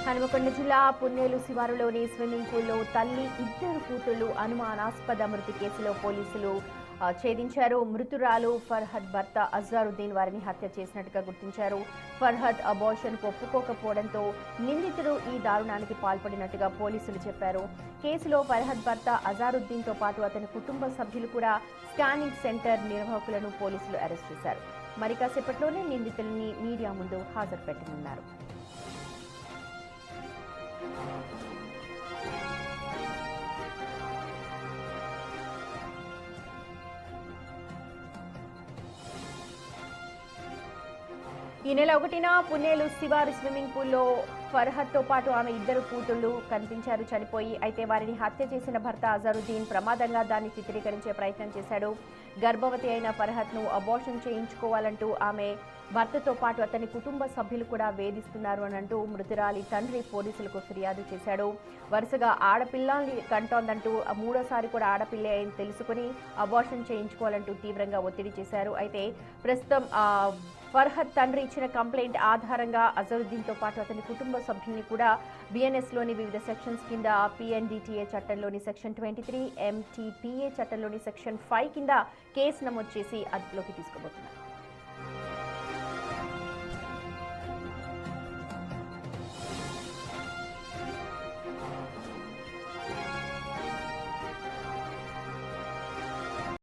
హనుమకొండ జిల్లా పున్నేలు శివారులోని స్విమ్మింగ్ పూల్లో తల్లి ఇద్దరు కూతుళ్లు అనుమానాస్పద మృతి కేసులో పోలీసులు ఛేదించారు. మృతురాలు ఫర్హద్ భర్త అజారుద్దీన్ వారిని హత్య చేసినట్టుగా గుర్తించారు. ఫర్హద్ అబార్షన్ ఒప్పుకోకపోవడంతో నిందితుడు ఈ దారుణానికి పాల్పడినట్టుగా పోలీసులు చెప్పారు. కేసులో ఫర్హద్ భర్త అజారుద్దీన్ తో పాటు అతని కుటుంబ సభ్యులు కూడా స్కానింగ్ సెంటర్ నిర్వాహకులను పోలీసులు అరెస్ట్ చేశారు. మరి కాసేపట్లోనే నిందితుల్ని మీడియా ముందు హాజరు పెట్టనున్నారు. ఈ నెల 1న పున్నేలు శివారు స్విమ్మింగ్ పూల్లో ఫర్హద్ తో పాటు ఆమె ఇద్దరు కూతుళ్లు కనిపించారు చనిపోయి. అయితే వారిని హత్య చేసిన భర్త అజరుద్దీన్ ప్రమాదంగా దాన్ని చిత్రీకరించే ప్రయత్నం చేశాడు. గర్భవతి అయిన ఫర్హద్ ను అబార్షన్ చేయించుకోవాలంటూ ఆమె భర్తతో పాటు అతని కుటుంబ సభ్యులు కూడా వేధిస్తున్నారు అని అంటూ మృతురాలి తండ్రి పోలీసులకు ఫిర్యాదు చేశాడు. వరుసగా ఆడపిల్లల్ని కంటోందంటూ మూడోసారి కూడా ఆడపిల్లే అని తెలుసుకుని అబార్షన్ చేయించుకోవాలంటూ తీవ్రంగా ఒత్తిడి చేశారు. అయితే ప్రస్తుతం ఫర్హద్ తండ్రి ఇచ్చిన కంప్లైంట్ ఆధారంగా అజరుద్దీన్ తో పాటు అతని కుటుంబ సభ్యుల్ని కూడా బిఎన్ఎస్ లోని వివిధ సెక్షన్స్ కింద పిఎన్డిటిఏ చట్టంలోని సెక్షన్ 23, ఎంటీపీఏ చట్టంలోని సెక్షన్ 5 కింద కేసు నమోదు చేసి అదుపులోకి తీసుకోబోతున్నారు.